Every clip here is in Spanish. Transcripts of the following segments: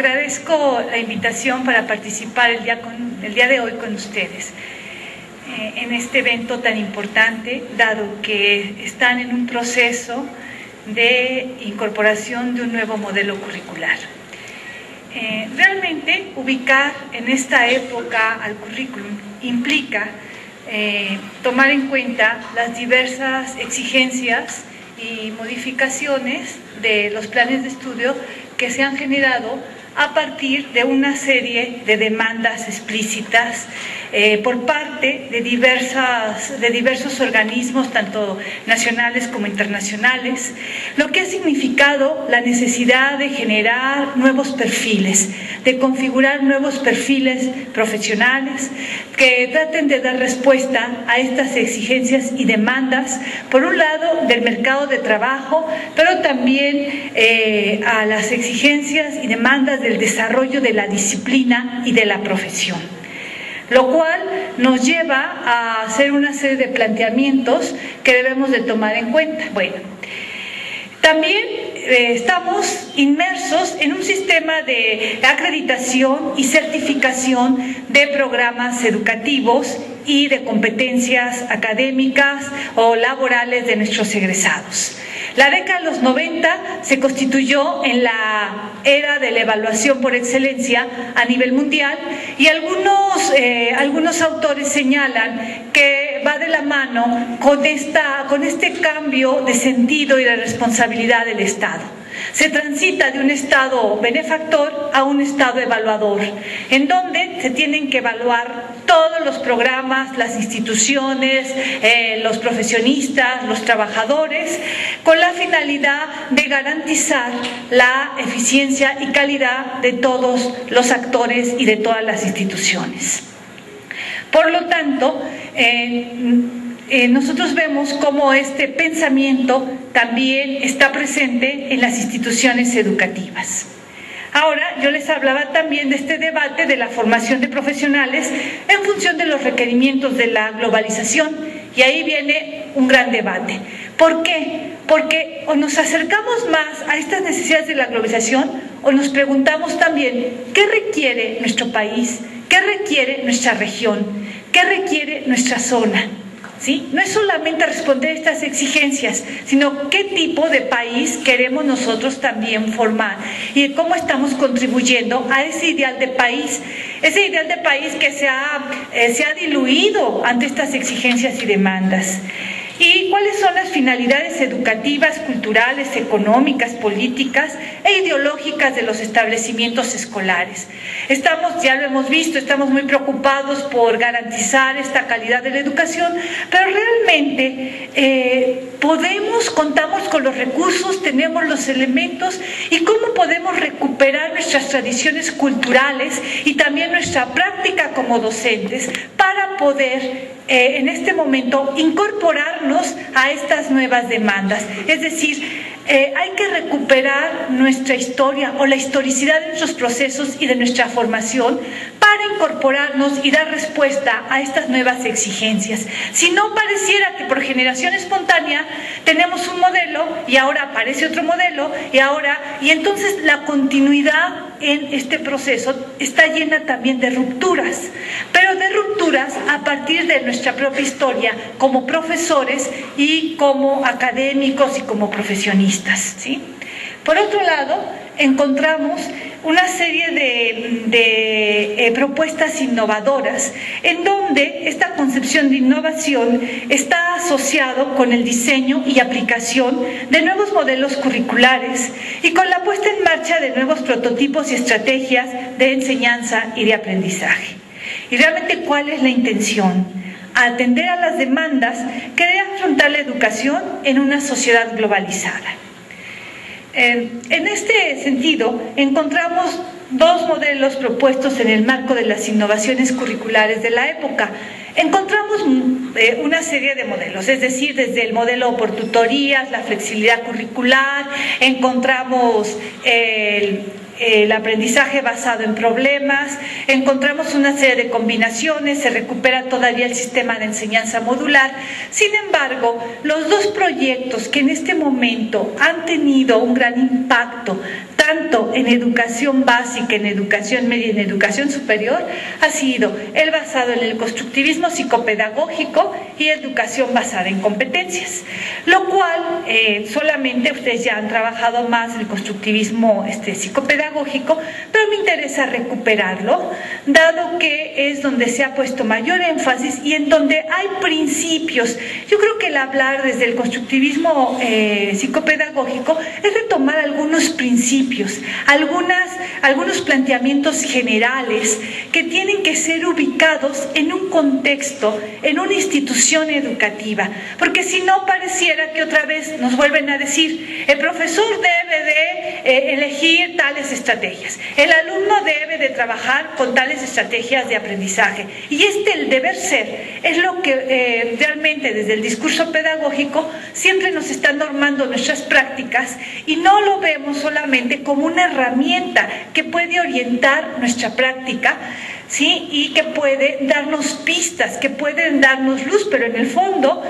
agradezco la invitación para participar el día de hoy con ustedes en este evento tan importante, dado que están en un proceso de incorporación de un nuevo modelo curricular. Realmente ubicar en esta época al currículum implica tomar en cuenta las diversas exigencias y modificaciones de los planes de estudio que se han generado a partir de una serie de demandas explícitas por parte de diversos organismos, tanto nacionales como internacionales, lo que ha significado la necesidad de generar nuevos perfiles, de configurar nuevos perfiles profesionales que traten de dar respuesta a estas exigencias y demandas, por un lado del mercado de trabajo, pero también a las exigencias y demandas del desarrollo de la disciplina y de la profesión, lo cual nos lleva a hacer una serie de planteamientos que debemos de tomar en cuenta. Bueno, también estamos inmersos en un sistema de acreditación y certificación de programas educativos y de competencias académicas o laborales de nuestros egresados. La década de los 90 se constituyó en la era de la evaluación por excelencia a nivel mundial y algunos autores señalan que va de la mano con este cambio de sentido y de responsabilidad del Estado. Se transita de un Estado benefactor a un Estado evaluador, en donde se tienen que evaluar todos los programas, las instituciones, los profesionistas, los trabajadores, con la finalidad de garantizar la eficiencia y calidad de todos los actores y de todas las instituciones. Por lo tanto, nosotros vemos cómo este pensamiento también está presente en las instituciones educativas. Ahora, yo les hablaba también de este debate de la formación de profesionales en función de los requerimientos de la globalización, y ahí viene un gran debate. ¿Por qué? Porque o nos acercamos más a estas necesidades de la globalización o nos preguntamos también qué requiere nuestro país, qué requiere nuestra región, qué requiere nuestra zona. ¿Sí? No es solamente responder a estas exigencias, sino qué tipo de país queremos nosotros también formar y cómo estamos contribuyendo a ese ideal de país que se ha diluido ante estas exigencias y demandas. ¿Y cuáles son las finalidades educativas, culturales, económicas, políticas e ideológicas de los establecimientos escolares? Ya lo hemos visto, estamos muy preocupados por garantizar esta calidad de la educación, pero realmente contamos con los recursos, tenemos los elementos, y cómo podemos recuperar nuestras tradiciones culturales y también nuestra práctica como docentes para poder en este momento incorporarnos a estas nuevas demandas. Es decir, hay que recuperar nuestra historia o la historicidad de nuestros procesos y de nuestra formación para incorporarnos y dar respuesta a estas nuevas exigencias. Si no, pareciera que por generación espontánea tenemos un modelo y ahora aparece otro modelo y entonces la continuidad en este proceso está llena también de rupturas, pero de rupturas a partir de nuestra propia historia como profesores y como académicos y como profesionistas, ¿sí? Por otro lado, encontramos una serie de propuestas innovadoras en donde esta concepción de innovación está asociado con el diseño y aplicación de nuevos modelos curriculares y con la puesta en marcha de nuevos prototipos y estrategias de enseñanza y de aprendizaje. Y realmente, ¿cuál es la intención? Atender a las demandas que debe afrontar la educación en una sociedad globalizada. En este sentido, encontramos dos modelos propuestos en el marco de las innovaciones curriculares de la época. Encontramos una serie de modelos, es decir, desde el modelo por tutorías, la flexibilidad curricular, encontramos el aprendizaje basado en problemas, encontramos una serie de combinaciones, se recupera todavía el sistema de enseñanza modular. Sin embargo, los dos proyectos que en este momento han tenido un gran impacto tanto en educación básica, en educación media y en educación superior, ha sido el basado en el constructivismo psicopedagógico y educación basada en competencias, lo cual solamente ustedes ya han trabajado más el constructivismo psicopedagógico, pero me interesa recuperarlo, dado que es donde se ha puesto mayor énfasis y en donde hay principios. Yo creo que el hablar desde el constructivismo psicopedagógico es retomar algunos principios, algunos planteamientos generales que tienen que ser ubicados en un contexto, en una institución educativa, porque si no pareciera que otra vez nos vuelven a decir, el profesor debe de elegir tales estrategias, el alumno debe de trabajar con tales estrategias de aprendizaje, y el deber ser es lo que realmente desde el discurso pedagógico siempre nos está normando nuestras prácticas, y no lo vemos solamente como una herramienta que puede orientar nuestra práctica, ¿sí? Y que puede darnos pistas, que pueden darnos luz, pero en el fondo,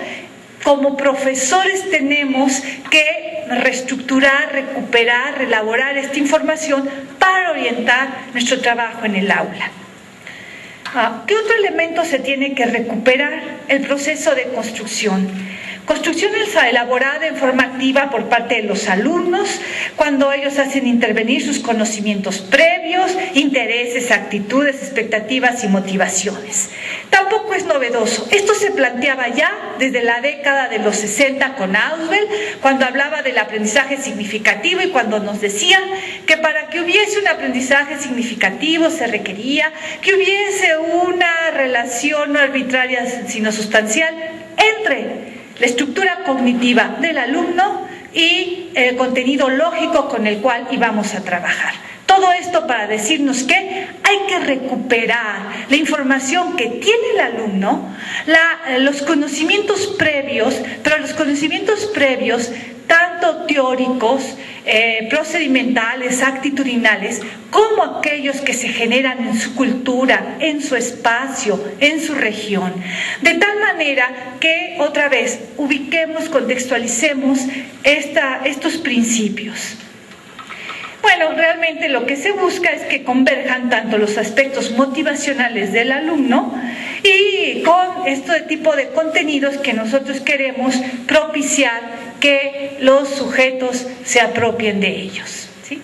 como profesores tenemos que reestructurar, recuperar, elaborar esta información para orientar nuestro trabajo en el aula. ¿Qué otro elemento se tiene que recuperar? El proceso de construcción. Construcción elaborada en forma activa por parte de los alumnos, cuando ellos hacen intervenir sus conocimientos previos, intereses, actitudes, expectativas y motivaciones. Tampoco es novedoso. Esto se planteaba ya desde la década de los 60 con Auswell, cuando hablaba del aprendizaje significativo y cuando nos decían que para que hubiese un aprendizaje significativo se requería que hubiese una relación no arbitraria sino sustancial entre la estructura cognitiva del alumno y el contenido lógico con el cual íbamos a trabajar. Todo esto para decirnos que hay que recuperar la información que tiene el alumno, los conocimientos previos, pero los conocimientos previos tanto teóricos, procedimentales, actitudinales, como aquellos que se generan en su cultura, en su espacio, en su región. De tal manera que, otra vez, ubiquemos, contextualicemos estos principios. Bueno, realmente lo que se busca es que converjan tanto los aspectos motivacionales del alumno y con este tipo de contenidos que nosotros queremos propiciar que los sujetos se apropien de ellos, ¿sí?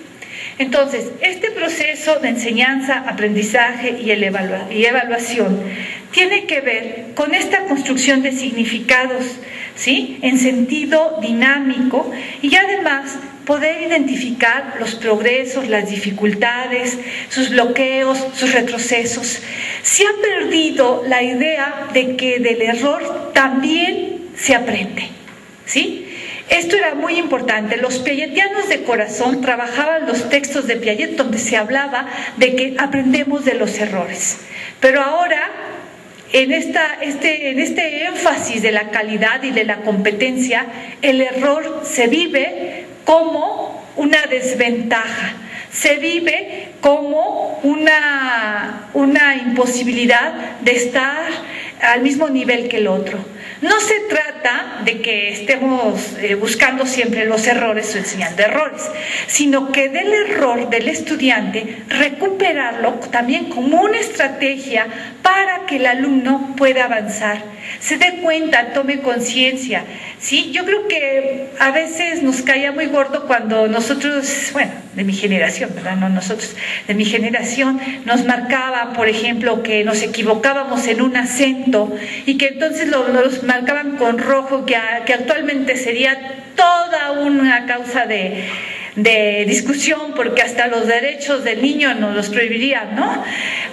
Entonces, este proceso de enseñanza, aprendizaje y evaluación tiene que ver con esta construcción de significados, ¿sí?, en sentido dinámico, y además poder identificar los progresos, las dificultades, sus bloqueos, sus retrocesos. Se ha perdido la idea de que del error también se aprende, ¿sí? Esto era muy importante. Los piagetianos de corazón trabajaban los textos de Piaget donde se hablaba de que aprendemos de los errores. Pero ahora, en este énfasis de la calidad y de la competencia, el error se vive como una desventaja, se vive como una imposibilidad de estar al mismo nivel que el otro. No se trata de que estemos buscando siempre los errores o enseñando errores, sino que del error del estudiante recuperarlo también como una estrategia para que el alumno pueda avanzar, se dé cuenta, tome conciencia, ¿sí? Yo creo que a veces nos caía muy gordo cuando nosotros, bueno, de mi generación, ¿verdad? No nosotros, de mi generación, nos marcaban, por ejemplo, que nos equivocábamos en un acento y que entonces los marcaban con rojo, que actualmente sería toda una causa de discusión, porque hasta los derechos del niño nos los prohibirían, ¿no?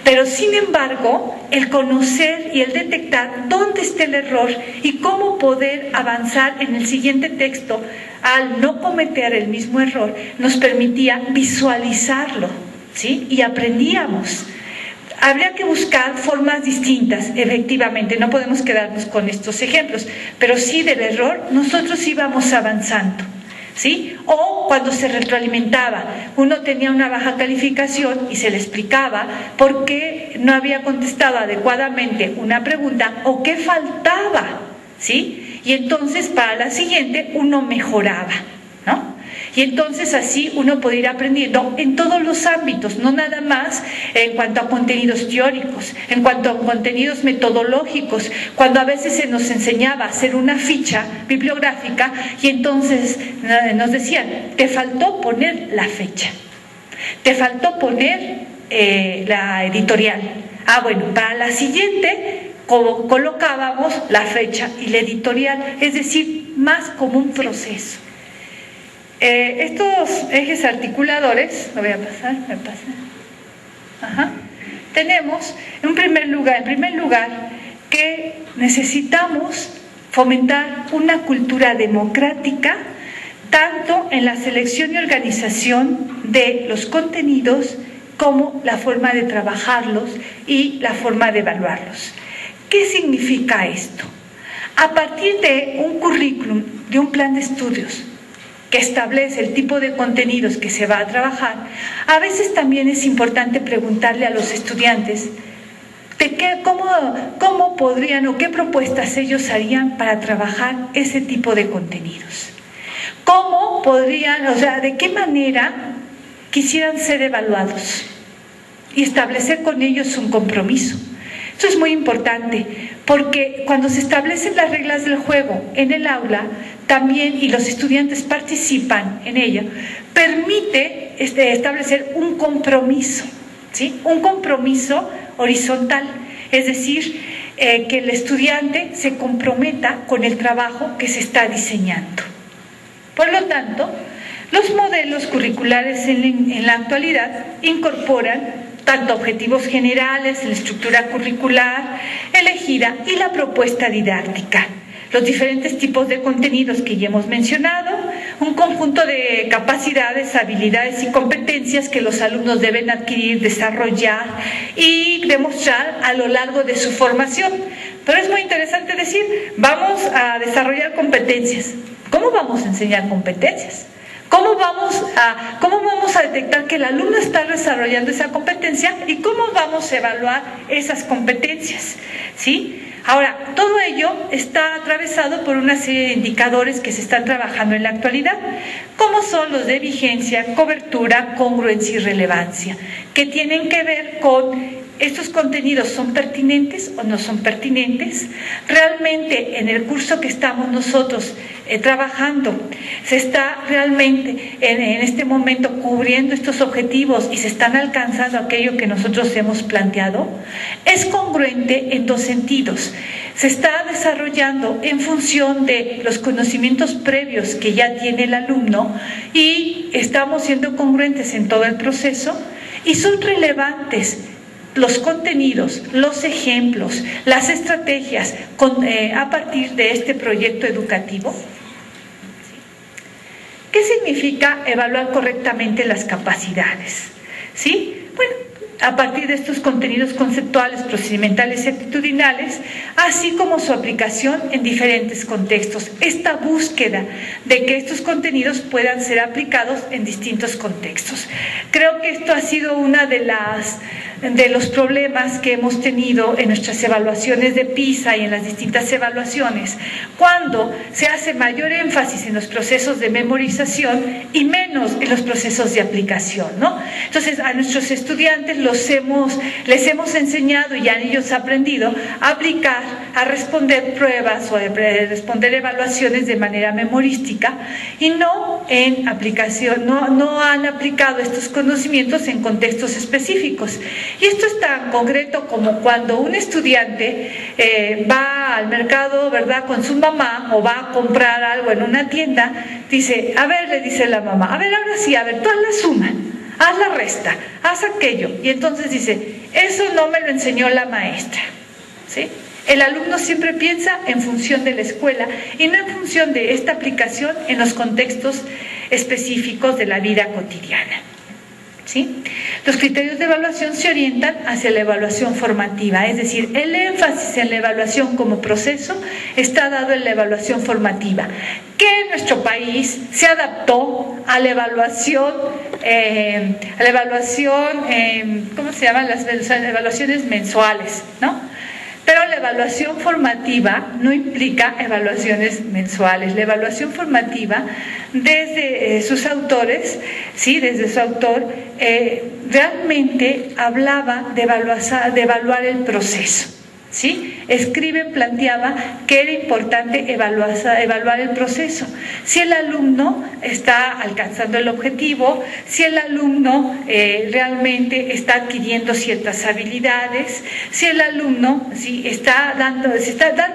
Pero sin embargo, el conocer y el detectar dónde está el error y cómo poder avanzar en el siguiente texto al no cometer el mismo error, nos permitía visualizarlo, ¿sí? Y aprendíamos. Habría que buscar formas distintas, efectivamente, no podemos quedarnos con estos ejemplos, pero sí del error nosotros íbamos avanzando, ¿sí? O cuando se retroalimentaba, uno tenía una baja calificación y se le explicaba por qué no había contestado adecuadamente una pregunta o qué faltaba, ¿sí? Y entonces para la siguiente uno mejoraba, ¿no? Y entonces así uno puede ir aprendiendo en todos los ámbitos, no nada más en cuanto a contenidos teóricos, en cuanto a contenidos metodológicos, cuando a veces se nos enseñaba a hacer una ficha bibliográfica y entonces nos decían, te faltó poner la fecha, te faltó poner la editorial. Bueno, para la siguiente colocábamos la fecha y la editorial, es decir, más como un proceso. Estos ejes articuladores, lo voy a pasar, tenemos en primer lugar que necesitamos fomentar una cultura democrática tanto en la selección y organización de los contenidos como la forma de trabajarlos y la forma de evaluarlos. ¿Qué significa esto? A partir de un currículum, de un plan de estudios que establece el tipo de contenidos que se va a trabajar, a veces también es importante preguntarle a los estudiantes cómo podrían o qué propuestas ellos harían para trabajar ese tipo de contenidos. ¿Cómo podrían, de qué manera quisieran ser evaluados y establecer con ellos un compromiso? Esto es muy importante porque cuando se establecen las reglas del juego en el aula también y los estudiantes participan en ella, permite establecer un compromiso, ¿sí? Un compromiso horizontal, es decir, que el estudiante se comprometa con el trabajo que se está diseñando. Por lo tanto, los modelos curriculares en la actualidad incorporan tanto objetivos generales, la estructura curricular elegida y la propuesta didáctica, los diferentes tipos de contenidos que ya hemos mencionado, un conjunto de capacidades, habilidades y competencias que los alumnos deben adquirir, desarrollar y demostrar a lo largo de su formación. Pero es muy interesante decir, vamos a desarrollar competencias. ¿Cómo vamos a enseñar competencias? ¿Cómo vamos a detectar que el alumno está desarrollando esa competencia y cómo vamos a evaluar esas competencias? ¿Sí? Ahora, todo ello está atravesado por una serie de indicadores que se están trabajando en la actualidad, como son los de vigencia, cobertura, congruencia y relevancia, que tienen que ver con ¿estos contenidos son pertinentes o no son pertinentes? ¿Realmente en el curso que estamos nosotros trabajando se está realmente en este momento cubriendo estos objetivos y se están alcanzando aquello que nosotros hemos planteado? Es congruente en dos sentidos. Se está desarrollando en función de los conocimientos previos que ya tiene el alumno y estamos siendo congruentes en todo el proceso y son relevantes los contenidos, los ejemplos, las estrategias a partir de este proyecto educativo. ¿Qué significa evaluar correctamente las capacidades? ¿Sí? Bueno, a partir de estos contenidos conceptuales, procedimentales y actitudinales, así como su aplicación en diferentes contextos. Esta búsqueda de que estos contenidos puedan ser aplicados en distintos contextos. Creo que esto ha sido una de los problemas que hemos tenido en nuestras evaluaciones de PISA y en las distintas evaluaciones, cuando se hace mayor énfasis en los procesos de memorización y menos en los procesos de aplicación, ¿no? Entonces, a nuestros estudiantes les hemos enseñado y han ellos aprendido a aplicar, a responder pruebas o a responder evaluaciones de manera memorística y no en aplicación, no han aplicado estos conocimientos en contextos específicos. Y esto es tan concreto como cuando un estudiante va al mercado, ¿verdad?, con su mamá o va a comprar algo en una tienda, dice, a ver, le dice la mamá, a ver, ahora sí, a ver, tú haz la suma, haz la resta, haz aquello. Y entonces dice, eso no me lo enseñó la maestra, ¿sí? El alumno siempre piensa en función de la escuela y no en función de esta aplicación en los contextos específicos de la vida cotidiana. ¿Sí? Los criterios de evaluación se orientan hacia la evaluación formativa, es decir, el énfasis en la evaluación como proceso está dado en la evaluación formativa, que en nuestro país se adaptó a la evaluación, ¿cómo se llaman? Las evaluaciones mensuales, ¿no? Pero la evaluación formativa no implica evaluaciones mensuales. La evaluación formativa, desde sus autores, sí, desde su autor, realmente hablaba de evaluar el proceso. ¿Sí? Planteaba que era importante evaluar el proceso. Si el alumno está alcanzando el objetivo, si el alumno realmente está adquiriendo ciertas habilidades, si el alumno se está dando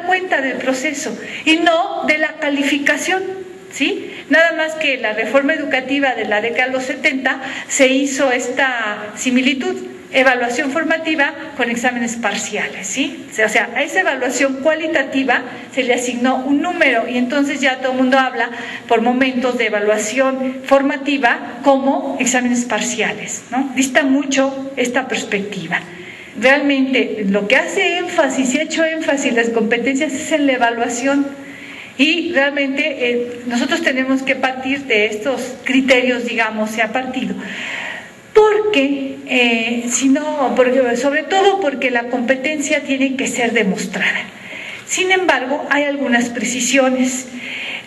cuenta del proceso y no de la calificación. ¿Sí? Nada más que la reforma educativa de la década de los 70 se hizo esta similitud. Evaluación formativa con exámenes parciales, ¿sí? O sea, a esa evaluación cualitativa se le asignó un número y entonces ya todo el mundo habla por momentos de evaluación formativa como exámenes parciales, ¿no? Dista mucho esta perspectiva. Realmente lo que hace énfasis, se ha hecho énfasis las competencias es en la evaluación y realmente nosotros tenemos que partir de estos criterios, digamos, se ha partido. Sobre todo porque la competencia tiene que ser demostrada. Sin embargo, hay algunas precisiones.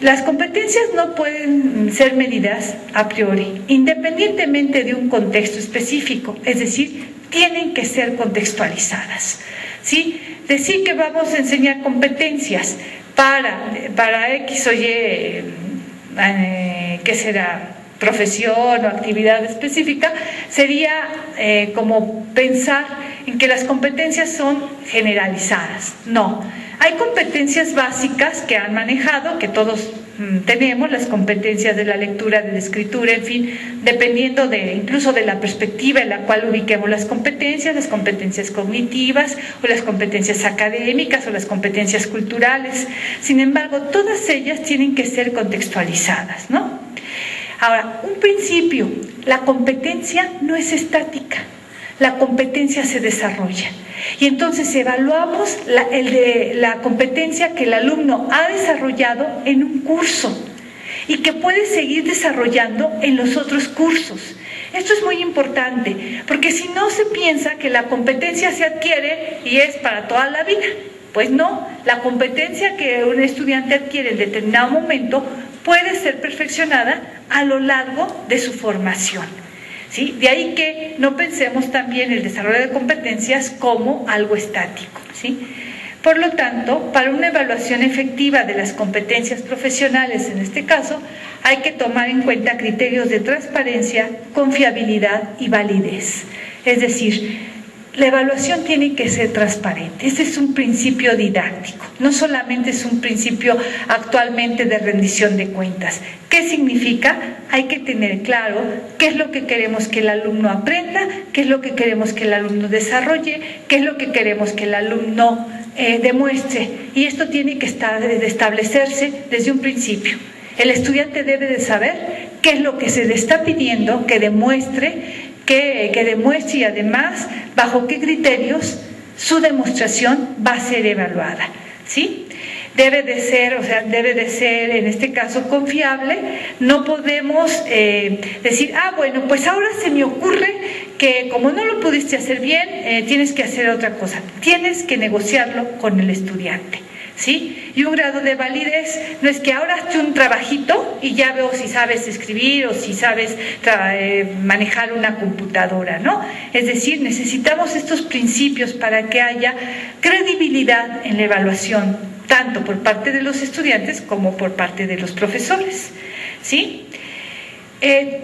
Las competencias no pueden ser medidas a priori, independientemente de un contexto específico, es decir, tienen que ser contextualizadas. ¿Sí? Decir que vamos a enseñar competencias para X o Y, ¿qué será?, profesión o actividad específica, sería como pensar en que las competencias son generalizadas. No, hay competencias básicas que han manejado, que todos tenemos, las competencias de la lectura, de la escritura, en fin, dependiendo incluso de la perspectiva en la cual ubiquemos las competencias cognitivas o las competencias académicas o las competencias culturales. Sin embargo, todas ellas tienen que ser contextualizadas, ¿no? Ahora, un principio, la competencia no es estática, la competencia se desarrolla. Y entonces evaluamos la competencia que el alumno ha desarrollado en un curso y que puede seguir desarrollando en los otros cursos. Esto es muy importante, porque si no se piensa que la competencia se adquiere y es para toda la vida. Pues no, la competencia que un estudiante adquiere en determinado momento puede ser perfeccionada a lo largo de su formación. ¿Sí? De ahí que no pensemos también el desarrollo de competencias como algo estático. ¿Sí? Por lo tanto, para una evaluación efectiva de las competencias profesionales, en este caso, hay que tomar en cuenta criterios de transparencia, confiabilidad y validez. Es decir, la evaluación tiene que ser transparente. Ese es un principio didáctico, no solamente es un principio actualmente de rendición de cuentas. ¿Qué significa? Hay que tener claro qué es lo que queremos que el alumno aprenda, qué es lo que queremos que el alumno desarrolle, qué es lo que queremos que el alumno demuestre. Y esto tiene que establecerse desde un principio. El estudiante debe de saber qué es lo que se le está pidiendo que demuestre, y además bajo qué criterios su demostración va a ser evaluada. ¿Sí? Debe de ser en este caso confiable. No podemos decir, bueno, pues ahora se me ocurre que como no lo pudiste hacer bien, tienes que hacer otra cosa. Tienes que negociarlo con el estudiante. ¿Sí? Y un grado de validez no es que ahora hazte un trabajito y ya veo si sabes escribir o si sabes manejar una computadora, ¿no? Es decir, necesitamos estos principios para que haya credibilidad en la evaluación, tanto por parte de los estudiantes como por parte de los profesores. ¿Sí?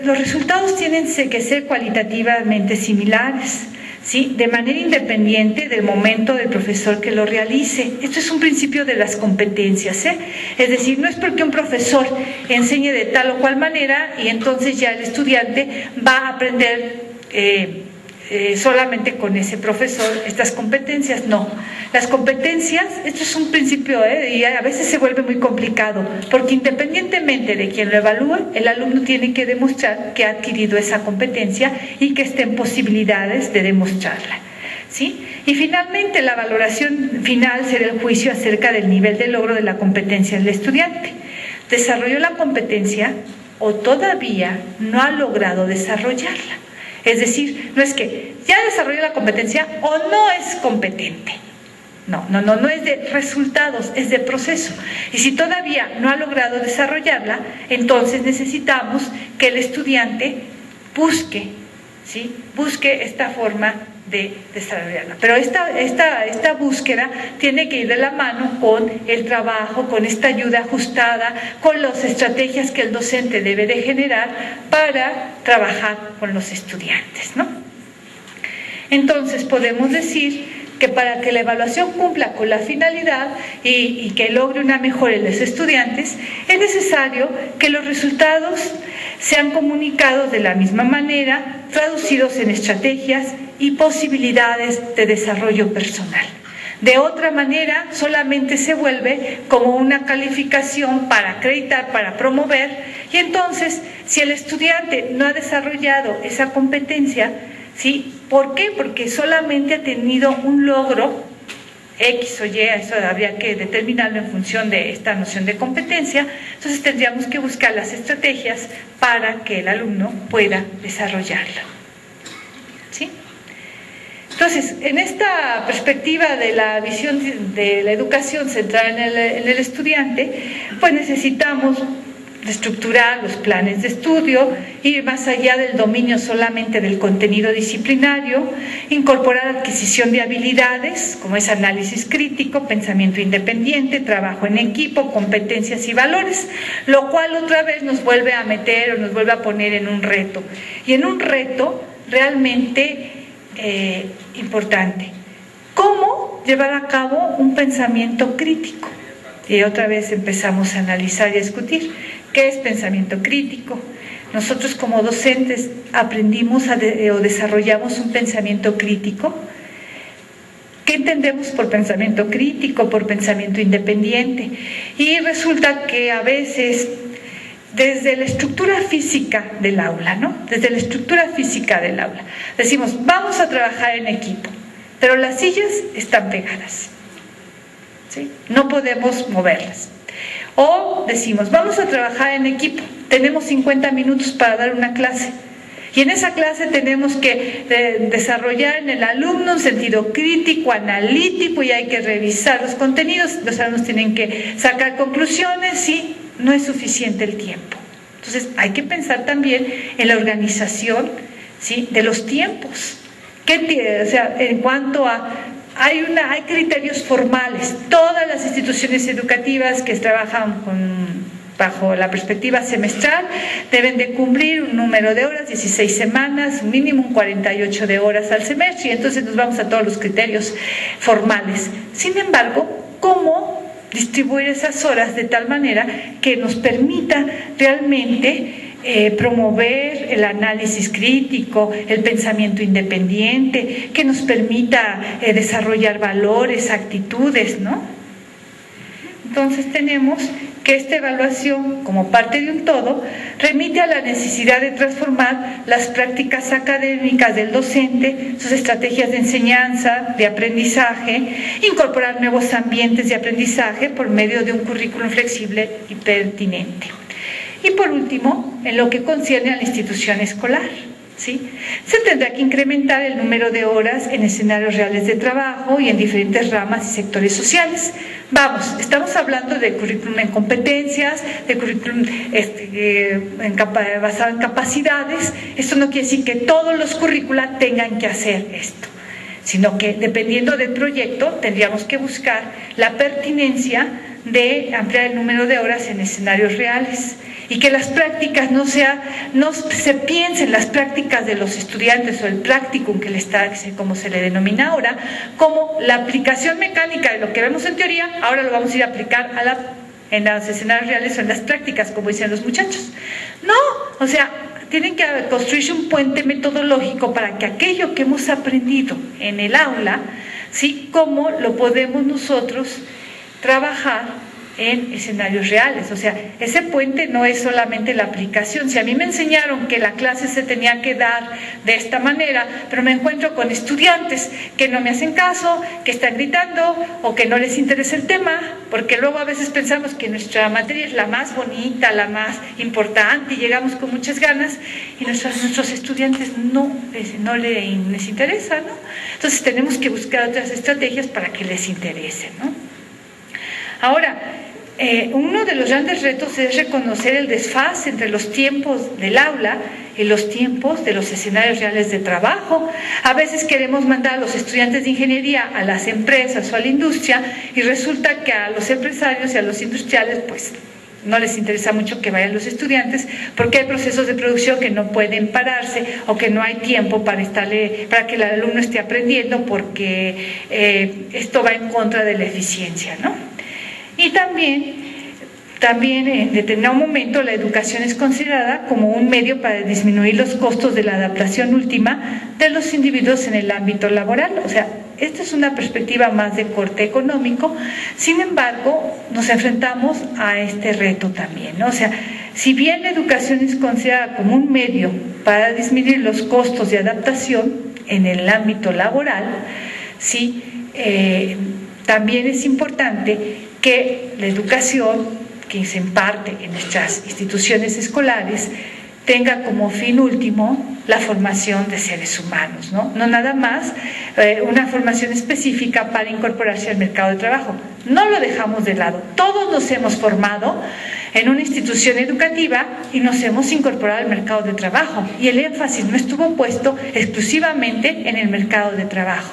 Los resultados tienen que ser cualitativamente similares. ¿Sí? De manera independiente del momento del profesor que lo realice. Esto es un principio de las competencias, ¿eh? Es decir, no es porque un profesor enseñe de tal o cual manera y entonces ya el estudiante va a aprender solamente con ese profesor estas competencias. No, las competencias, esto es un principio y a veces se vuelve muy complicado, porque independientemente de quien lo evalúe, el alumno tiene que demostrar que ha adquirido esa competencia y que esté en posibilidades de demostrarla. ¿Sí? Y finalmente, la valoración final será el juicio acerca del nivel de logro de la competencia del estudiante. ¿Desarrolló la competencia o todavía no ha logrado desarrollarla? Es decir, no es que ya desarrolló la competencia o no es competente. No es de resultados, es de proceso. Y si todavía no ha logrado desarrollarla, entonces necesitamos que el estudiante busque esta forma de desarrollarla. Pero esta búsqueda tiene que ir de la mano con el trabajo, con esta ayuda ajustada, con las estrategias que el docente debe de generar para trabajar con los estudiantes, ¿no? Entonces podemos decir que para que la evaluación cumpla con la finalidad y que logre una mejora en los estudiantes, es necesario que los resultados sean comunicados de la misma manera, traducidos en estrategias y posibilidades de desarrollo personal. De otra manera, solamente se vuelve como una calificación para acreditar, para promover, y entonces, si el estudiante no ha desarrollado esa competencia, ¿sí? ¿Por qué? Porque solamente ha tenido un logro X o Y, eso habría que determinarlo en función de esta noción de competencia. Entonces tendríamos que buscar las estrategias para que el alumno pueda desarrollarla. ¿Sí? Entonces, en esta perspectiva de la visión de la educación centrada en el estudiante, pues necesitamos reestructurar los planes de estudio, ir más allá del dominio solamente del contenido disciplinario, incorporar adquisición de habilidades, como es análisis crítico, pensamiento independiente, trabajo en equipo, competencias y valores, lo cual otra vez nos vuelve a meter o nos vuelve a poner en un reto, y en un reto realmente importante. ¿Cómo llevar a cabo un pensamiento crítico? Y otra vez empezamos a analizar y a discutir. ¿Qué es pensamiento crítico? Nosotros como docentes aprendimos o desarrollamos un pensamiento crítico. ¿Qué entendemos por pensamiento crítico, por pensamiento independiente? Y resulta que a veces, desde la estructura física del aula, ¿no? Desde la estructura física del aula, decimos, vamos a trabajar en equipo, pero las sillas están pegadas, ¿sí? No podemos moverlas. O decimos, vamos a trabajar en equipo, tenemos 50 minutos para dar una clase, y en esa clase tenemos que desarrollar en el alumno un sentido crítico, analítico, y hay que revisar los contenidos, los alumnos tienen que sacar conclusiones y no es suficiente el tiempo. Entonces hay que pensar también en la organización, ¿sí?, de los tiempos. O sea, en cuanto a hay criterios formales. Todas las instituciones educativas que trabajan bajo la perspectiva semestral deben de cumplir un número de horas, 16 semanas, mínimo 48 de horas al semestre, y entonces nos vamos a todos los criterios formales. Sin embargo, ¿cómo distribuir esas horas de tal manera que nos permita realmente promover el análisis crítico, el pensamiento independiente, que nos permita desarrollar valores, actitudes, ¿no? Entonces tenemos que esta evaluación, como parte de un todo, remite a la necesidad de transformar las prácticas académicas del docente, sus estrategias de enseñanza, de aprendizaje, incorporar nuevos ambientes de aprendizaje por medio de un currículum flexible y pertinente. Y por último, en lo que concierne a la institución escolar, ¿sí?, se tendrá que incrementar el número de horas en escenarios reales de trabajo y en diferentes ramas y sectores sociales. Vamos, estamos hablando de currículum en competencias, de currículum basado en capacidades. Esto no quiere decir que todos los currícula tengan que hacer esto, sino que dependiendo del proyecto tendríamos que buscar la pertinencia de ampliar el número de horas en escenarios reales, y que las prácticas no se piensen las prácticas de los estudiantes o el practicum como se le denomina ahora, como la aplicación mecánica de lo que vemos en teoría, ahora lo vamos a ir a aplicar en los escenarios reales o en las prácticas, como dicen los muchachos. No, o sea, tienen que construirse un puente metodológico para que aquello que hemos aprendido en el aula, ¿sí?, cómo lo podemos nosotros trabajar en escenarios reales. O sea, ese puente no es solamente la aplicación. Si a mí me enseñaron que la clase se tenía que dar de esta manera, pero me encuentro con estudiantes que no me hacen caso, que están gritando o que no les interesa el tema, porque luego a veces pensamos que nuestra materia es la más bonita, la más importante y llegamos con muchas ganas y nuestros estudiantes no les interesa, ¿no? Entonces tenemos que buscar otras estrategias para que les interese, ¿no? Ahora, uno de los grandes retos es reconocer el desfase entre los tiempos del aula y los tiempos de los escenarios reales de trabajo. A veces queremos mandar a los estudiantes de ingeniería a las empresas o a la industria y resulta que a los empresarios y a los industriales pues no les interesa mucho que vayan los estudiantes porque hay procesos de producción que no pueden pararse o que no hay tiempo para que el alumno esté aprendiendo porque esto va en contra de la eficiencia, ¿no? Y también en determinado momento la educación es considerada como un medio para disminuir los costos de la adaptación última de los individuos en el ámbito laboral. O sea, esta es una perspectiva más de corte económico, sin embargo, nos enfrentamos a este reto también, ¿no? O sea, si bien la educación es considerada como un medio para disminuir los costos de adaptación en el ámbito laboral, sí, también es importante que la educación que se imparte en nuestras instituciones escolares tenga como fin último la formación de seres humanos, ¿no? No nada más una formación específica para incorporarse al mercado de trabajo. No lo dejamos de lado. Todos nos hemos formado en una institución educativa y nos hemos incorporado al mercado de trabajo. Y el énfasis no estuvo puesto exclusivamente en el mercado de trabajo.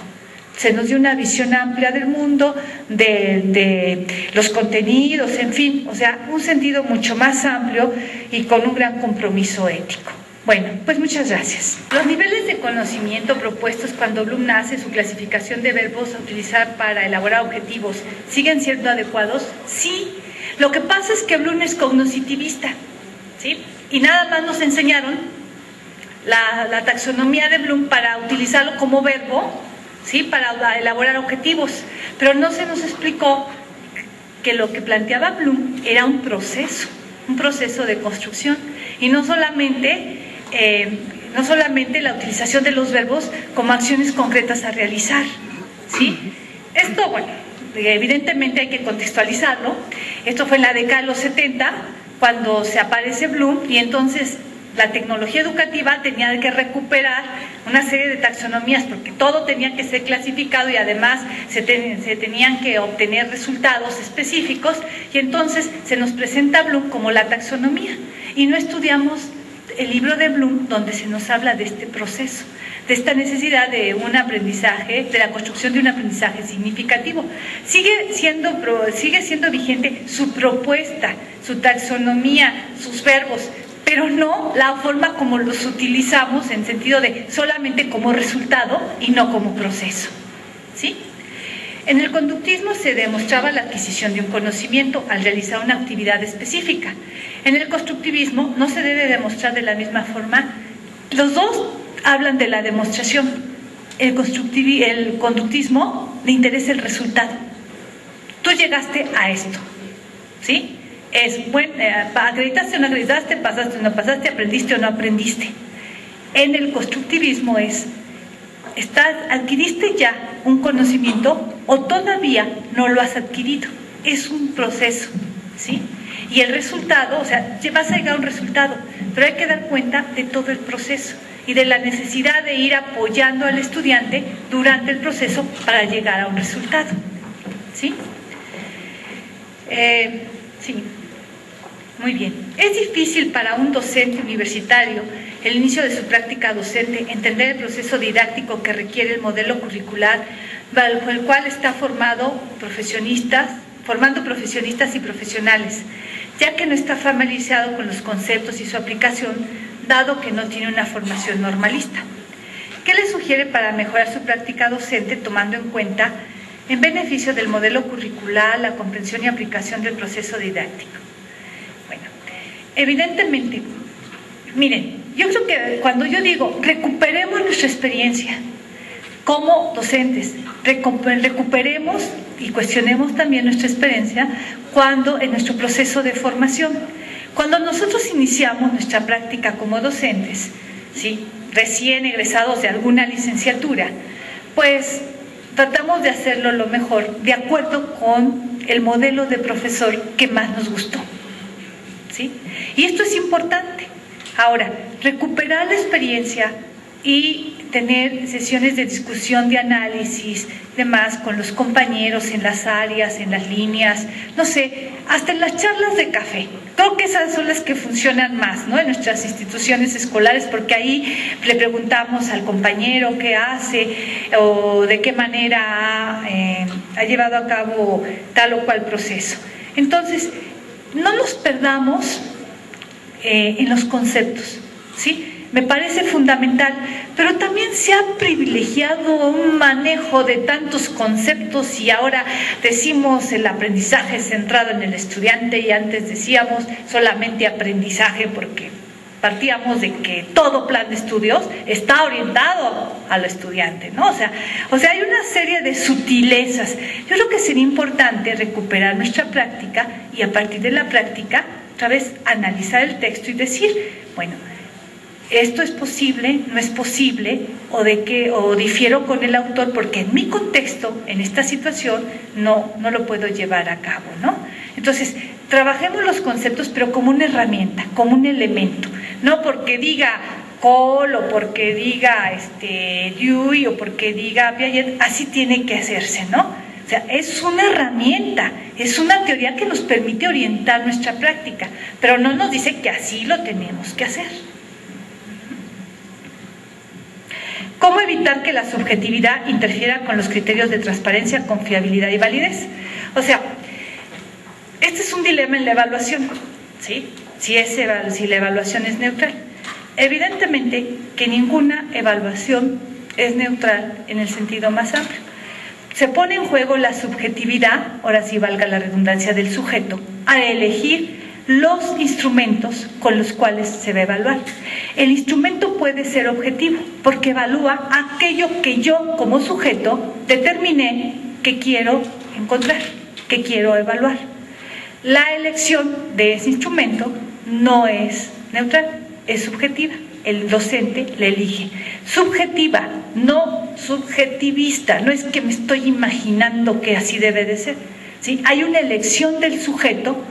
Se nos dio una visión amplia del mundo, de los contenidos, en fin, o sea, un sentido mucho más amplio y con un gran compromiso ético. Bueno, pues muchas gracias. Los niveles de conocimiento propuestos cuando Bloom hace su clasificación de verbos a utilizar para elaborar objetivos, ¿siguen siendo adecuados? Sí. Lo que pasa es que Bloom es cognitivista, ¿sí? Y nada más nos enseñaron la taxonomía de Bloom para utilizarlo como verbo, ¿sí? Para elaborar objetivos, pero no se nos explicó que lo que planteaba Bloom era un proceso de construcción y no solamente la utilización de los verbos como acciones concretas a realizar, ¿sí? Esto, bueno, evidentemente hay que contextualizarlo. Esto fue en la década de los 70 cuando se aparece Bloom y entonces la tecnología educativa tenía que recuperar una serie de taxonomías porque todo tenía que ser clasificado y además se tenían que obtener resultados específicos y entonces se nos presenta Bloom como la taxonomía y no estudiamos el libro de Bloom donde se nos habla de este proceso, de esta necesidad de un aprendizaje, de la construcción de un aprendizaje significativo. Sigue siendo vigente su propuesta, su taxonomía, sus verbos, pero no la forma como los utilizamos en sentido de solamente como resultado y no como proceso, ¿sí? En el conductismo se demostraba la adquisición de un conocimiento al realizar una actividad específica. En el constructivismo no se debe demostrar de la misma forma. Los dos hablan de la demostración. El conductismo le interesa el resultado. Tú llegaste a esto, ¿sí? Es, bueno, acreditaste o no acreditaste, pasaste o no pasaste, aprendiste o no aprendiste. En el constructivismo adquiriste ya un conocimiento o todavía no lo has adquirido. Es un proceso, ¿sí? Y el resultado, o sea, vas a llegar a un resultado, pero hay que dar cuenta de todo el proceso y de la necesidad de ir apoyando al estudiante durante el proceso para llegar a un resultado, ¿sí? Sí, muy bien. Es difícil para un docente universitario, el inicio de su práctica docente, entender el proceso didáctico que requiere el modelo curricular, bajo el cual está formando profesionistas y profesionales, ya que no está familiarizado con los conceptos y su aplicación, dado que no tiene una formación normalista. ¿Qué le sugiere para mejorar su práctica docente tomando en cuenta, en beneficio del modelo curricular, la comprensión y aplicación del proceso didáctico? Bueno, evidentemente, miren, yo creo que cuando yo digo recuperemos nuestra experiencia, como docentes, recuperemos y cuestionemos también nuestra experiencia cuando en nuestro proceso de formación. Cuando nosotros iniciamos nuestra práctica como docentes, ¿sí?, recién egresados de alguna licenciatura, pues tratamos de hacerlo lo mejor, de acuerdo con el modelo de profesor que más nos gustó, ¿sí? Y esto es importante. Ahora, recuperar la experiencia y tener sesiones de discusión, de análisis, demás, con los compañeros en las áreas, en las líneas, no sé, hasta en las charlas de café. Creo que esas son las que funcionan más, ¿no?, en nuestras instituciones escolares, porque ahí le preguntamos al compañero qué hace o de qué manera ha llevado a cabo tal o cual proceso. Entonces, no nos perdamos en los conceptos, ¿sí? Me parece fundamental, pero también se ha privilegiado un manejo de tantos conceptos y ahora decimos el aprendizaje centrado en el estudiante y antes decíamos solamente aprendizaje porque partíamos de que todo plan de estudios está orientado al estudiante, ¿no? O sea, hay una serie de sutilezas. Yo creo que sería importante recuperar nuestra práctica y a partir de la práctica otra vez analizar el texto y decir, bueno, esto es posible, no es posible, o difiero con el autor porque en mi contexto, en esta situación, no lo puedo llevar a cabo, ¿no? Entonces, trabajemos los conceptos, pero como una herramienta, como un elemento, no porque diga Cole o porque diga Dewey o porque diga Piaget, así tiene que hacerse, ¿no? O sea, es una herramienta, es una teoría que nos permite orientar nuestra práctica, pero no nos dice que así lo tenemos que hacer. ¿Cómo evitar que la subjetividad interfiera con los criterios de transparencia, confiabilidad y validez? O sea, este es un dilema en la evaluación, ¿sí? Si la evaluación es neutral. Evidentemente que ninguna evaluación es neutral en el sentido más amplio. Se pone en juego la subjetividad, ahora sí valga la redundancia, del sujeto, al elegir los instrumentos con los cuales se va a evaluar. El instrumento puede ser objetivo porque evalúa aquello que yo como sujeto determiné que quiero encontrar, que quiero evaluar. La elección de ese instrumento no es neutral, es subjetiva. El docente la elige. Subjetiva, no subjetivista. No es que me estoy imaginando que así debe de ser, ¿sí? Hay una elección del sujeto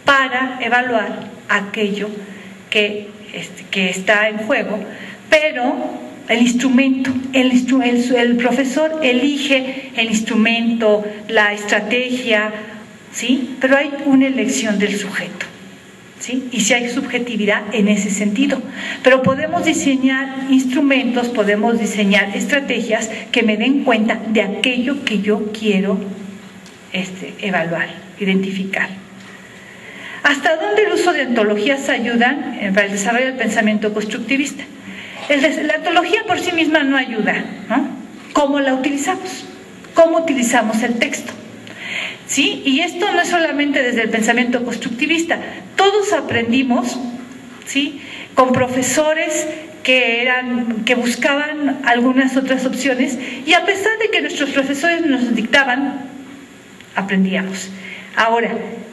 para evaluar aquello que está en juego, pero el instrumento, el profesor elige el instrumento, la estrategia, ¿sí? Pero hay una elección del sujeto, ¿sí? Y si hay subjetividad en ese sentido, pero podemos diseñar instrumentos, podemos diseñar estrategias que me den cuenta de aquello que yo quiero evaluar, identificar. ¿Hasta dónde el uso de ontologías ayuda para el desarrollo del pensamiento constructivista? La ontología por sí misma no ayuda, ¿no? ¿Cómo la utilizamos? ¿Cómo utilizamos el texto? ¿Sí? Y esto no es solamente desde el pensamiento constructivista. Todos aprendimos, ¿sí?, con profesores que buscaban algunas otras opciones y a pesar de que nuestros profesores nos dictaban, aprendíamos. Ahora,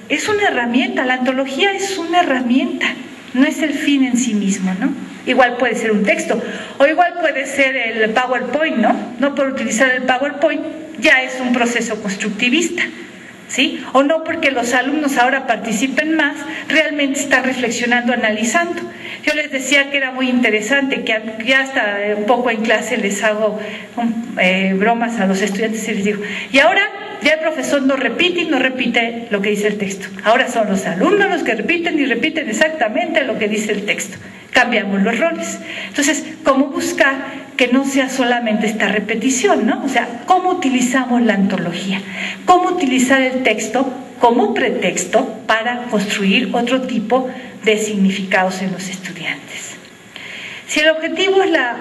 es una herramienta, la ontología es una herramienta, no es el fin en sí mismo, ¿no? Igual puede ser un texto, o igual puede ser el PowerPoint, ¿no? No por utilizar el PowerPoint ya es un proceso constructivista, ¿sí? O no porque los alumnos ahora participen más, realmente están reflexionando, analizando. Yo les decía que era muy interesante, que ya hasta un poco en clase les hago bromas a los estudiantes y les digo, y ahora ya el profesor no repite y no repite lo que dice el texto. Ahora son los alumnos los que repiten y repiten exactamente lo que dice el texto. Cambiamos los roles. Entonces, ¿cómo buscar que no sea solamente esta repetición, ¿no? O sea, ¿cómo utilizamos la ontología? ¿Cómo utilizar el texto como pretexto para construir otro tipo de significados en los estudiantes? Si el objetivo es la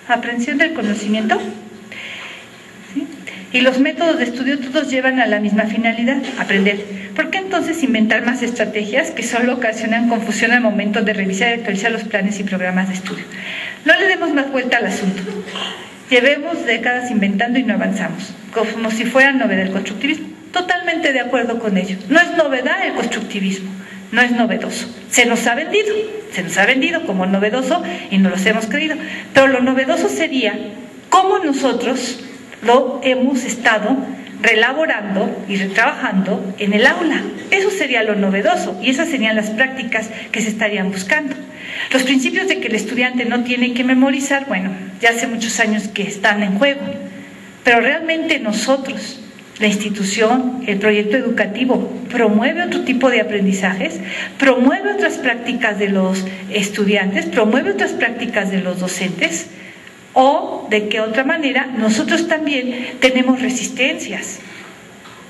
aprehensión del conocimiento, ¿sí?, y los métodos de estudio todos llevan a la misma finalidad, aprender. ¿Por qué entonces inventar más estrategias que solo ocasionan confusión al momento de revisar y actualizar los planes y programas de estudio? No le demos más vuelta al asunto. Llevemos décadas inventando y no avanzamos, como si fuera novedad el constructivismo. Totalmente de acuerdo con ellos. No es novedad el constructivismo, no es novedoso. Se nos ha vendido como novedoso y no los hemos creído. Pero lo novedoso sería cómo nosotros lo hemos estado reelaborando y retrabajando en el aula. Eso sería lo novedoso y esas serían las prácticas que se estarían buscando. Los principios de que el estudiante no tiene que memorizar, bueno, ya hace muchos años que están en juego, pero realmente nosotros, la institución, el proyecto educativo, promueve otro tipo de aprendizajes, promueve otras prácticas de los estudiantes, promueve otras prácticas de los docentes, o de qué otra manera nosotros también tenemos resistencias,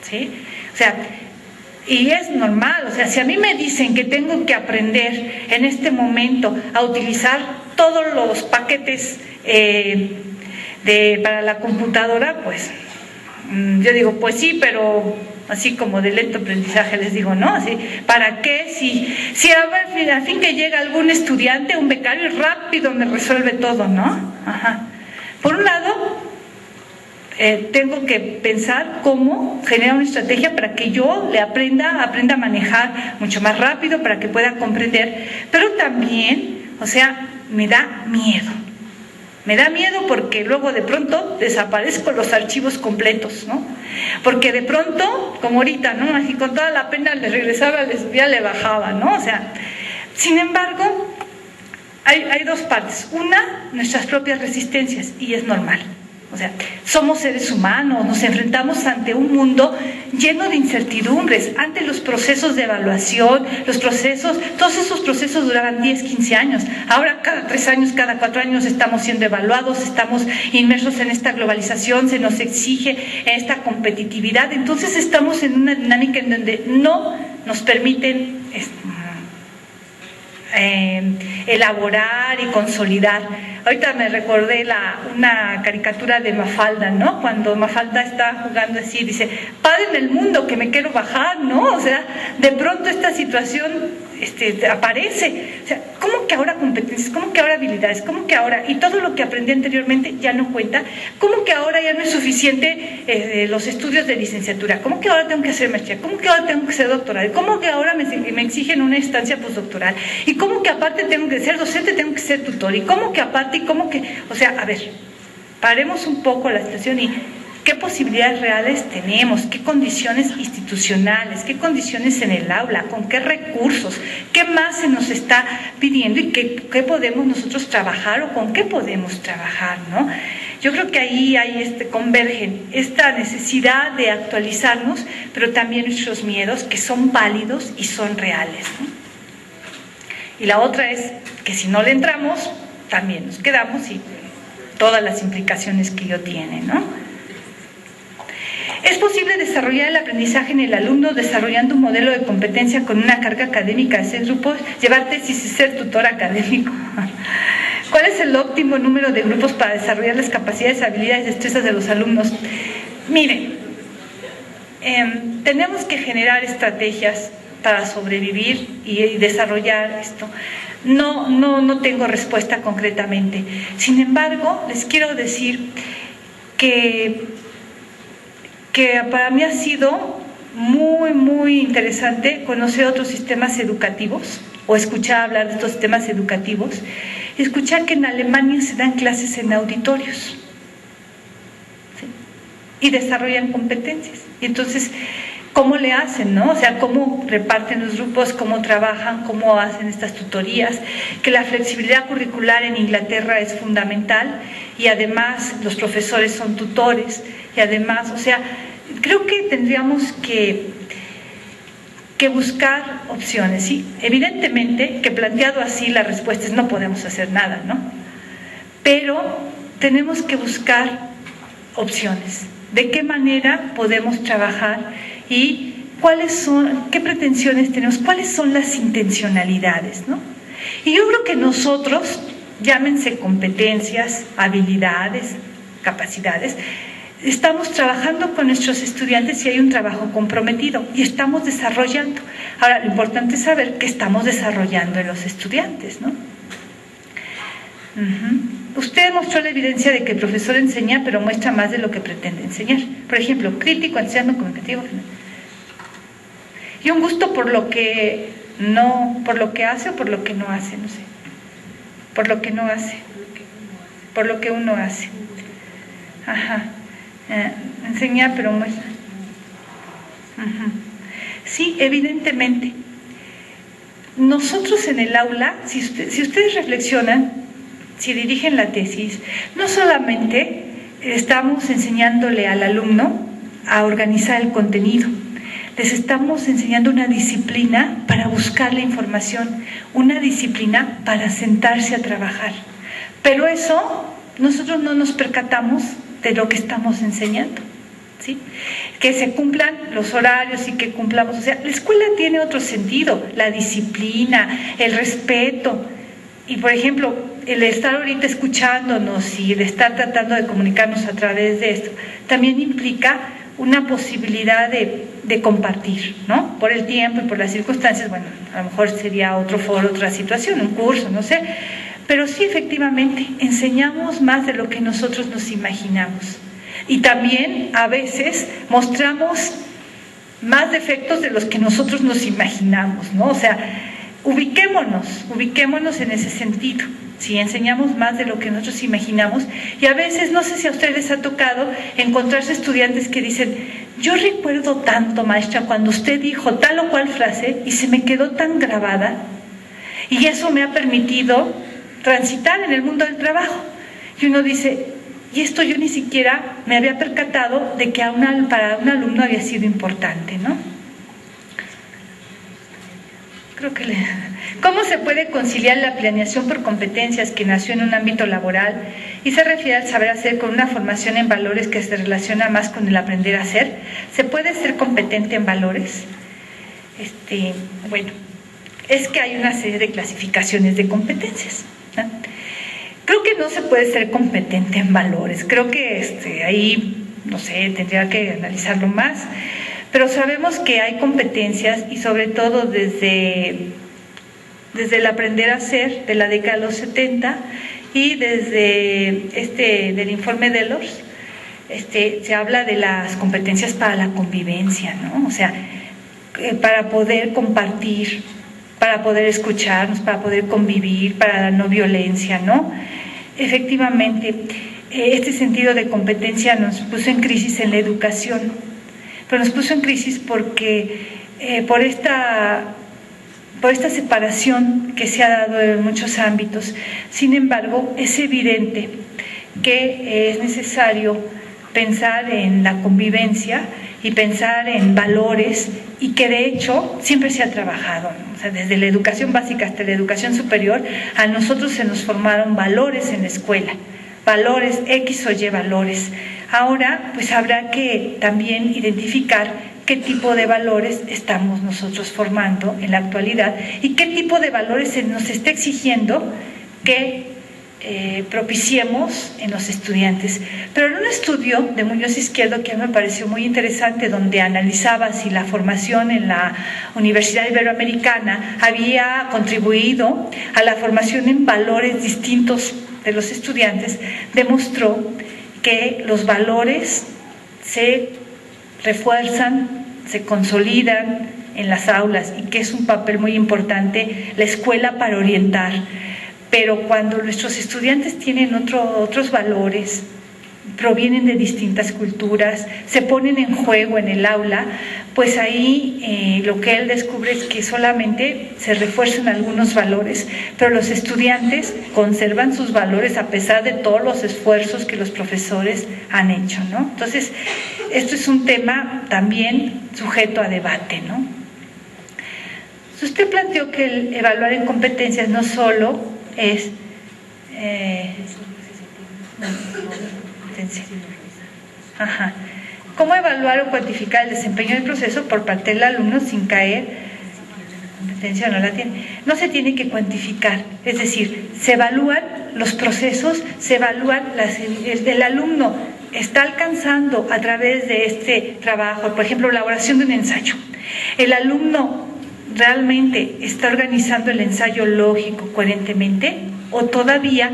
¿sí? O sea, y es normal, o sea, si a mí me dicen que tengo que aprender en este momento a utilizar todos los paquetes para la computadora, pues yo digo, pues sí, pero así como de lento aprendizaje les digo, ¿no? Así, ¿para qué? Si al fin que llega algún estudiante, un becario, y rápido me resuelve todo, ¿no? Ajá. Por un lado, tengo que pensar cómo generar una estrategia para que yo le aprenda a manejar mucho más rápido, para que pueda comprender, pero también, o sea, me da miedo. Me da miedo porque luego de pronto desaparezco los archivos completos, ¿no? Porque de pronto, como ahorita, ¿no? Así con toda la pena le regresaba, le subía, le bajaba, ¿no? O sea, sin embargo, hay dos partes. Una, nuestras propias resistencias, y es normal. O sea, somos seres humanos, nos enfrentamos ante un mundo lleno de incertidumbres, ante los procesos de evaluación, todos esos procesos duraban 10, 15 años. Ahora cada 3 años, cada 4 años estamos siendo evaluados, estamos inmersos en esta globalización, se nos exige esta competitividad. Entonces estamos en una dinámica en donde no nos permiten elaborar y consolidar. Ahorita me recordé una caricatura de Mafalda, ¿no? Cuando Mafalda está jugando así, dice, padre del mundo que me quiero bajar, ¿no? O sea, de pronto esta situación aparece. O sea, ¿cómo que ahora competencias? ¿Cómo que ahora habilidades? ¿Cómo que ahora? Y todo lo que aprendí anteriormente ya no cuenta. ¿Cómo que ahora ya no es suficiente los estudios de licenciatura? ¿Cómo que ahora tengo que hacer maestría? ¿Cómo que ahora tengo que ser doctoral? ¿Cómo que ahora me exigen una estancia postdoctoral? ¿Y cómo que aparte tengo que ser docente, tengo que ser tutor? ¿Y cómo que aparte? ¿Y cómo que? O sea, a ver, paremos un poco la situación y ¿qué posibilidades reales tenemos? ¿Qué condiciones institucionales? ¿Qué condiciones en el aula? ¿Con qué recursos? ¿Qué más se nos está pidiendo? ¿Y qué podemos nosotros trabajar o con qué podemos trabajar, ¿no? Yo creo que ahí convergen esta necesidad de actualizarnos, pero también nuestros miedos que son válidos y son reales, ¿no? Y la otra es que si no le entramos, también nos quedamos y todas las implicaciones que ello tiene, ¿no? ¿Es posible desarrollar el aprendizaje en el alumno desarrollando un modelo de competencia con una carga académica de 6 grupos, llevar tesis y ser tutor académico? ¿Cuál es el óptimo número de grupos para desarrollar las capacidades, habilidades y destrezas de los alumnos? Miren, tenemos que generar estrategias para sobrevivir y desarrollar esto. No tengo respuesta concretamente. Sin embargo, les quiero decir que para mí ha sido muy interesante conocer otros sistemas educativos o escuchar hablar de estos sistemas educativos, escuchar que en Alemania se dan clases en auditorios, ¿sí? Y desarrollan competencias. Y entonces, ¿cómo le hacen, no? O sea, ¿cómo reparten los grupos? ¿Cómo trabajan? ¿Cómo hacen estas tutorías? Que la flexibilidad curricular en Inglaterra es fundamental y además los profesores son tutores y además, o sea, creo que tendríamos que buscar opciones, ¿sí? Evidentemente que planteado así la respuesta es no podemos hacer nada, ¿no? Pero tenemos que buscar opciones. ¿De qué manera podemos trabajar? Y qué pretensiones tenemos, cuáles son las intencionalidades, ¿no? Y yo creo que nosotros, llámense competencias, habilidades, capacidades, estamos trabajando con nuestros estudiantes y hay un trabajo comprometido y estamos desarrollando. Ahora, lo importante es saber qué estamos desarrollando en los estudiantes, ¿no? usted mostró la evidencia de que el profesor enseña, pero muestra más de lo que pretende enseñar. Por ejemplo, crítico, enseñando, comunicativo. Y un gusto por lo que hace o por lo que no hace, no sé. Por lo que no hace. Por lo que uno hace. Ajá. Enseñar, pero muestra. Sí, evidentemente. Nosotros en el aula, si ustedes reflexionan, si dirigen la tesis, no solamente estamos enseñándole al alumno a organizar el contenido, les estamos enseñando una disciplina para buscar la información, una disciplina para sentarse a trabajar. Pero eso, nosotros no nos percatamos de lo que estamos enseñando, ¿sí? Que se cumplan los horarios y que cumplamos, o sea, la escuela tiene otro sentido, la disciplina, el respeto. Y por ejemplo, el estar ahorita escuchándonos y el estar tratando de comunicarnos a través de esto, también implica una posibilidad de compartir, ¿no? Por el tiempo y por las circunstancias, bueno, a lo mejor sería otro foro, otra situación, un curso, no sé, pero sí, efectivamente, enseñamos más de lo que nosotros nos imaginamos. Y también a veces mostramos más defectos de los que nosotros nos imaginamos, ¿no? O sea, ubiquémonos en ese sentido. Si enseñamos más de lo que nosotros imaginamos, y a veces, no sé si a ustedes les ha tocado encontrarse estudiantes que dicen, yo recuerdo tanto, maestra, cuando usted dijo tal o cual frase y se me quedó tan grabada, y eso me ha permitido transitar en el mundo del trabajo. Y uno dice, y esto yo ni siquiera me había percatado de que para un alumno había sido importante, ¿no? ¿Cómo se puede conciliar la planeación por competencias que nació en un ámbito laboral y se refiere al saber hacer con una formación en valores que se relaciona más con el aprender a hacer? ¿Se puede ser competente en valores? Bueno, es que hay una serie de clasificaciones de competencias, ¿no? Creo que no se puede ser competente en valores. Creo que ahí, no sé, tendría que analizarlo más. Pero sabemos que hay competencias y sobre todo desde el aprender a hacer de la década de los 70 y desde del informe Delors, se habla de las competencias para la convivencia, ¿no? O sea, para poder compartir, para poder escucharnos, para poder convivir, para la no violencia, ¿no? Efectivamente, este sentido de competencia nos puso en crisis en la educación, pero nos puso en crisis porque por esta separación que se ha dado en muchos ámbitos. Sin embargo, es evidente que es necesario pensar en la convivencia y pensar en valores, y que de hecho siempre se ha trabajado, ¿no? O sea, desde la educación básica hasta la educación superior, a nosotros se nos formaron valores en la escuela, valores, X o Y valores. Ahora, pues habrá que también identificar qué tipo de valores estamos nosotros formando en la actualidad y qué tipo de valores se nos está exigiendo que propiciemos en los estudiantes. Pero en un estudio de Muñoz Izquierdo que a mí me pareció muy interesante, donde analizaba si la formación en la Universidad Iberoamericana había contribuido a la formación en valores distintos de los estudiantes, demostró que los valores se refuerzan, se consolidan en las aulas y que es un papel muy importante la escuela para orientar. Pero cuando nuestros estudiantes tienen otros valores, provienen de distintas culturas, se ponen en juego en el aula, pues ahí lo que él descubre es que solamente se refuerzan algunos valores, pero los estudiantes conservan sus valores a pesar de todos los esfuerzos que los profesores han hecho, ¿no? Entonces, esto es un tema también sujeto a debate, ¿no? Usted planteó que el evaluar en competencias no solo es ¿cómo evaluar o cuantificar el desempeño del proceso por parte del alumno sin caer? Competencia no la tiene. No se tiene que cuantificar, es decir, se evalúan los procesos, se evalúan el alumno está alcanzando a través de este trabajo, por ejemplo, elaboración de un ensayo. El alumno realmente está organizando el ensayo lógico, coherentemente, o todavía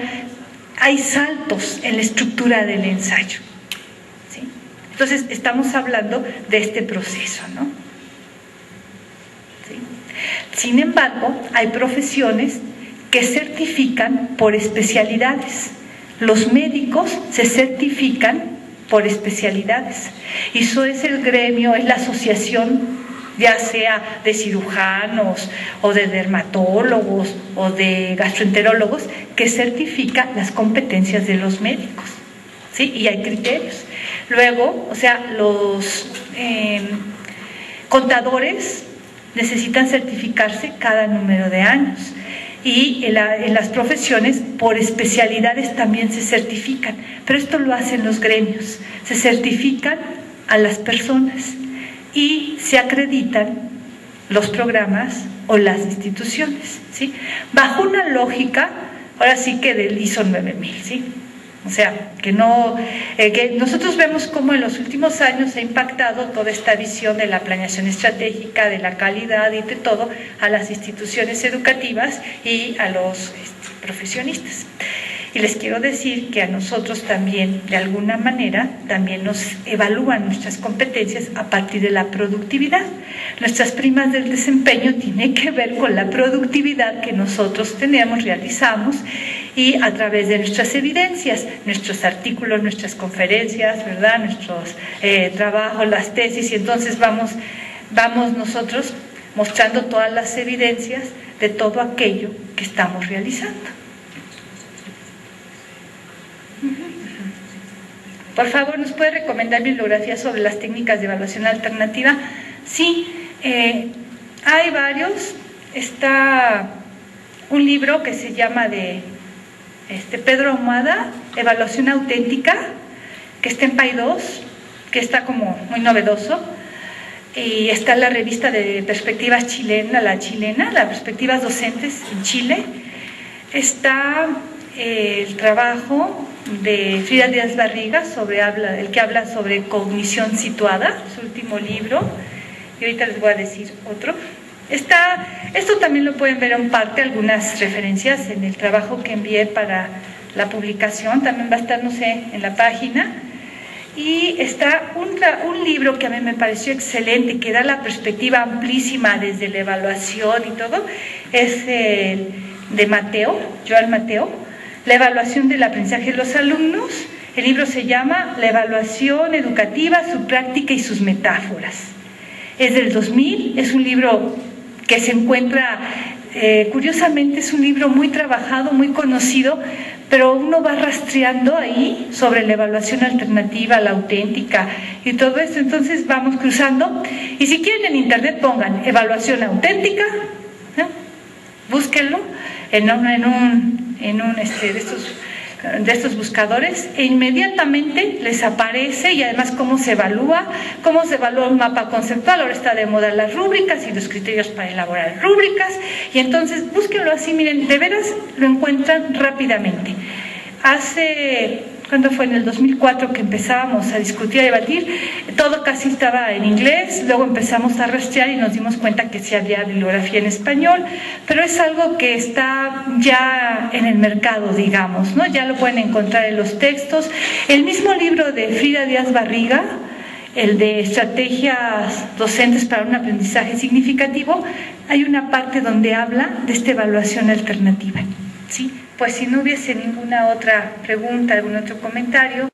hay saltos en la estructura del ensayo. ¿Sí? Entonces, estamos hablando de este proceso, ¿no? ¿Sí? Sin embargo, hay profesiones que certifican por especialidades. Los médicos se certifican por especialidades. Y eso es el gremio, es la asociación, ya sea de cirujanos o de dermatólogos o de gastroenterólogos, que certifica las competencias de los médicos, ¿sí? Y hay criterios. Luego, o sea, los contadores necesitan certificarse cada número de años. Y en las profesiones por especialidades también se certifican, pero esto lo hacen los gremios, se certifican a las personas y se acreditan los programas o las instituciones, ¿sí? Bajo una lógica, ahora sí que del ISO 9000, ¿sí? O sea, que nosotros vemos cómo en los últimos años se ha impactado toda esta visión de la planeación estratégica, de la calidad y de todo a las instituciones educativas y a los profesionistas. Y les quiero decir que a nosotros también, de alguna manera, también nos evalúan nuestras competencias a partir de la productividad. Nuestras primas del desempeño tienen que ver con la productividad que nosotros tenemos, realizamos, y a través de nuestras evidencias, nuestros artículos, nuestras conferencias, ¿verdad?, nuestros trabajos, las tesis, y entonces vamos nosotros mostrando todas las evidencias de todo aquello que estamos realizando. Por favor, ¿nos puede recomendar bibliografía sobre las técnicas de evaluación alternativa? Sí, hay varios. Está un libro que se llama de Pedro Ahumada, Evaluación Auténtica, que está en Paidós, que está como muy novedoso. Y está la revista de perspectivas chilena, la perspectivas docentes en Chile. Está el trabajo de Frida Díaz Barriga, el que habla sobre cognición situada, su último libro, y ahorita les voy a decir otro. Esto también lo pueden ver en parte, algunas referencias en el trabajo que envié para la publicación, también va a estar, no sé, en la página. Y está un libro que a mí me pareció excelente, que da la perspectiva amplísima desde la evaluación y todo, es de Mateo, Joan Mateo, La evaluación del aprendizaje de los alumnos. El libro se llama La evaluación educativa, su práctica y sus metáforas. Es del 2000, es un libro que se encuentra, curiosamente es un libro muy trabajado, muy conocido, pero uno va rastreando ahí sobre la evaluación alternativa, la auténtica y todo esto. Entonces vamos cruzando, y si quieren en internet pongan evaluación auténtica, ¿no? Búsquenlo en un de estos buscadores, e inmediatamente les aparece, y además cómo se evalúa un mapa conceptual. Ahora está de moda las rúbricas y los criterios para elaborar rúbricas, y entonces búsquenlo así, miren, de veras lo encuentran rápidamente. ¿Cuándo fue? En el 2004 que empezábamos a discutir, a debatir, todo casi estaba en inglés, luego empezamos a rastrear y nos dimos cuenta que sí había bibliografía en español, pero es algo que está ya en el mercado, digamos, ¿no? Ya lo pueden encontrar en los textos. El mismo libro de Frida Díaz Barriga, el de Estrategias Docentes para un Aprendizaje Significativo, hay una parte donde habla de esta evaluación alternativa, ¿sí? Pues si no hubiese ninguna otra pregunta, algún otro comentario.